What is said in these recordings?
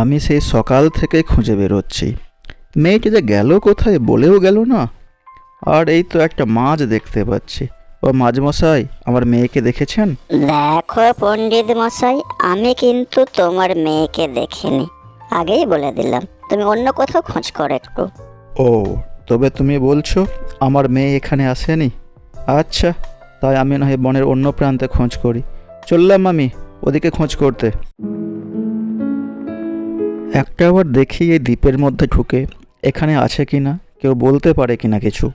আমি সেই সকাল থেকে খুঁজে বেরোচ্ছি, মেয়েটা যে গেল কোথায় বলেও গেল না। আর এই তো একটা মাছ দেখতে পাচ্ছি। ও মাঝমশাই, আমার মেয়েকে দেখেছেন? দেখো পণ্ডিত মশাই, আমি কিন্তু তোমার মেয়েকে দেখিনি, আগেই বলে দিলাম। তুমি অন্য কোথাও খোঁজ করো একটু। ও, তবে তুমি বলছো আমার মেয়ে এখানে আসেনি? আচ্ছা, তাই আমি না হয় বনের অন্য প্রান্তে খোঁজ করি। চললাম আমি ওদিকে খোঁজ করতে। একটা আবার দেখি এই দ্বীপের মধ্যে ঢুকে এখানে আছে কিনা, কেউ বলতে পারে কিনা কিছু।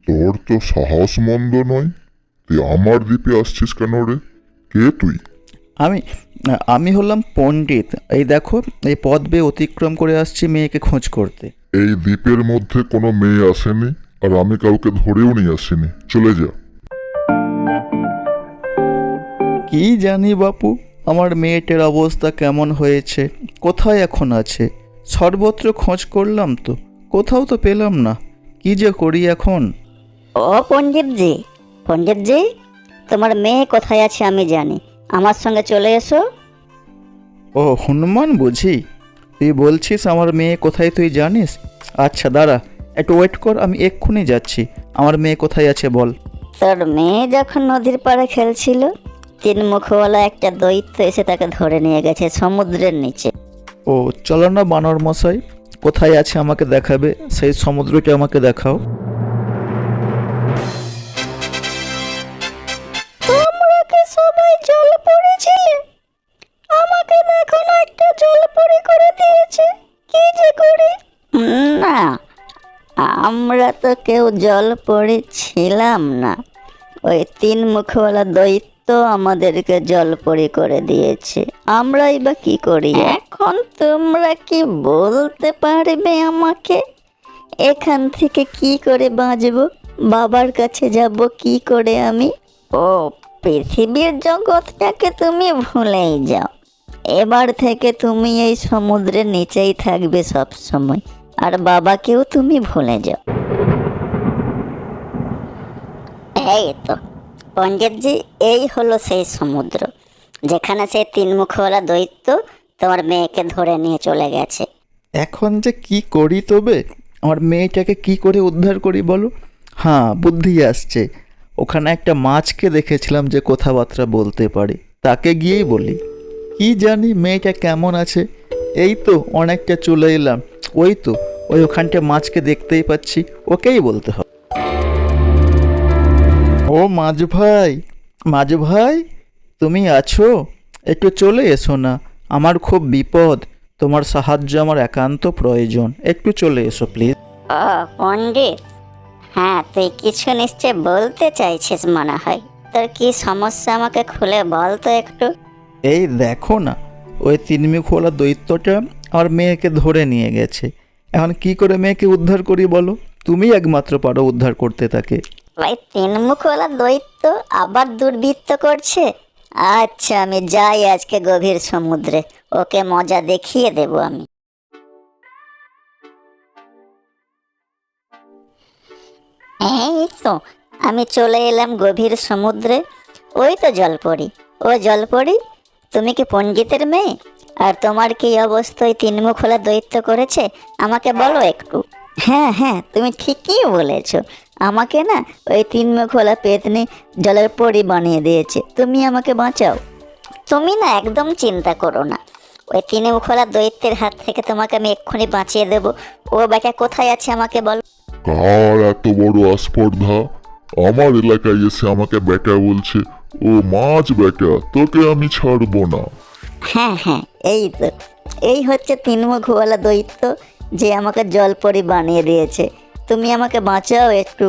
তোর তো সাহস মন্দ নয়, তুই আমার দ্বীপে আসছিস কেন রে? কে তুই? আমি আমি হলাম পণ্ডিত। এই দেখো, এই পথ বেয়ে অতিক্রম করে আসছি মেয়েকে খোঁজ করতে। এই দ্বীপের মধ্যে কোনো মেয়ে আসেনি, আর আমি কাউকে ধরেও নিয়ে আসিনি। চলে যা। কি জানি বাপু, আমার মেয়েটার অবস্থা কেমন হয়েছে, কোথায় এখন আছে? সর্বত্র খোঁজ করলাম তো, কোথাও তো পেলাম না। কি যে করি এখন। ও পণ্ডিতজি, পণ্ডিতজি, তোমার মেয়ে কোথায় আছে আমি জানি, আমার সঙ্গে চলে এসো। ও হনুমান বুঝি? তুই বলছিস আমার মেয়ে কোথায় তুই জানিস? আচ্ছা দাঁড়া, একটু ওয়েট কর, আমি এক্ষুনি যাচ্ছি। আমার মেয়ে কোথায় আছে বল। তোর মেয়ে যখন নদীর পাড়ে খেলছিল, তিন মুখওয়ালা একটা দৈত্য এসে তাকে ধরে নিয়ে গেছে সমুদ্রের নিচে। ও চলো না বানর মশাই, কোথায় আছে আমাকে দেখাবে, সেই সমুদ্রটা আমাকে দেখাও। তোমরা কি সবাই জল পড়েছিলে? আমাকে দেখো না, একটা জল পড়ে করে দিয়েছে। কি যে করি? না, আমরা তো কেউ জল পড়েছিলাম না। ওই তিন মুখওয়ালা দৈত্য আমাদেরকে জল পড়ে করে দিয়েছে। আমরাই বা কি করি? এখন তোমরা কি বলতে পারবে আমাকে এখান থেকে কি করে বাঁচবো? বাবার কাছে যাব কি করে আমি? ও, পৃথিবীর জগৎটাকে তুমি ভুলেই যাও। এবার থেকে তুমি এই সমুদ্রের নিচেই থাকবে সব সময়, আর বাবাকেও তুমি ভুলে যাও। এই তো পণ্ডিতজি, এই হলো সেই সমুদ্র যেখানে সেই তিন মুখওয়ালা দৈত্য তোমার মেয়েকে ধরে নিয়ে চলে গেছে। এখন যে কি করি তবে, আমার মেয়েটাকে কি করে উদ্ধার করি বলো? হ্যাঁ, বুদ্ধি আসছে। ওখানে একটা মাছকে দেখেছিলাম যে কথাবার্তা বলতে পারে, তাকে গিয়েই বলি। কি জানি মেয়েটা কেমন আছে। এই তো অনেকটা চলে এলাম, ওই তো ওই ওখানটা মাছকে দেখতেই পাচ্ছি, ওকেই বলতে হবে। ও মাছ ভাই, মাছ ভাই, তুমি আছো? একটু চলে এসো না, আমার খুব বিপদ, তোমার সাহায্য আমার একান্ত প্রয়োজন, একটু চলে এসো প্লিজ। ও পণ্ডিত, হ্যাঁ তুই কিছু নিশ্চয় বলতে চাইছিস মনে হয়। তোর কি সমস্যা আমাকে খুলে বল তো একটু। এই দেখো না, ওই তিনমুখওয়ালা দৈত্যটা আমার মেয়েকে ধরে নিয়ে গেছে। এখন কি করে মেয়েকে উদ্ধার করি বলো? তুমি একমাত্র পারো উদ্ধার করতে তাকে। ভাই, তিন মুখওয়ালা দৈত্য আবার দুর্বৃত্ত করছে? আচ্ছা, আমি যাই আজকে গভীর সমুদ্রে, ওকে মজা দেখিয়ে দেব আমি। এই তো আমি চলে এলাম গভীর সমুদ্রে। ওই তো জলপরি। ও জলপরি, তুমি কি পণ্ডিতের মেয়ে? আর তোমার কি অবস্থা ওই তিনমুখওয়ালা দৈত্য করেছে আমাকে বলো একটু। হ্যাঁ হ্যাঁ, তুমি ঠিকই বলেছ। আমাকে না ওই তিনমুখওয়ালা পেতনি জলের পরি বানিয়ে দিয়েছে। তুমি আমাকে বাঁচাও। তুমি না একদম চিন্তা করো না, ওই তিনমুখওয়ালা দৈত্যের হাত থেকে তোমাকে আমি এক্ষুনি বাঁচিয়ে দেব। ও বেটা কোথায় আছে আমাকে বলো। কার এত বড় আস্পর্ধা? আমার এলাকায় এসে আমাকে বেটা বলছে? ও মাছ বেটা, তোকে আমি ছাড়বো না। হ্যাঁ হ্যাঁ, এই তো, এই হচ্ছে তিনমুখওয়ালা দৈত্য যে আমাকে জলপরি বানিয়ে দিয়েছে। তুমি আমাকে বাঁচাও একটু।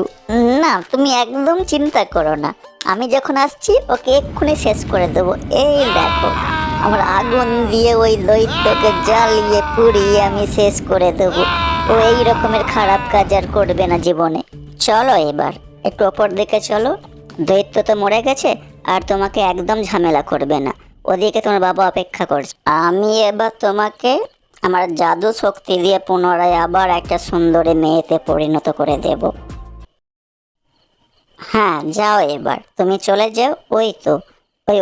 না, তুমি একদম চিন্তা করো না, আমি যখন আসছি ওকে এক্ষুনি শেষ করে দেবো। এই দেখো, আমার আগুন দিয়ে ওই দৈত্যকে জ্বালিয়ে পুড়িয়ে আমি শেষ করে দেবো। ও এই রকমের খারাপ কাজ আর করবে না জীবনে। চলো এবার একটু ওপর দিকে চলো। দৈত্য তো মরে গেছে, আর তোমাকে একদম ঝামেলা করবে না। ওদিকে তোমার বাবা অপেক্ষা করছে। আমি এবার তোমাকে আমার জাদু শক্তি দিয়ে পুনরায় আবার একটা সুন্দরী মেয়েতে পরিণত করে দেব। হ্যাঁ যাও, এবার তুমি চলে যাও। ওই তো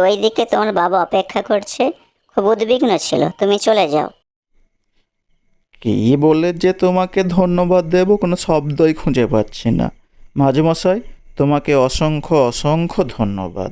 ওইদিকে তোমার বাবা অপেক্ষা করছে। খুব উদ্বিগ্ন ছিল, তুমি চলে যাও। কি বলে যে তোমাকে ধন্যবাদ দেব কোনো শব্দই খুঁজে পাচ্ছি না। মাঝমশাই, তোমাকে অসংখ্য অসংখ্য ধন্যবাদ।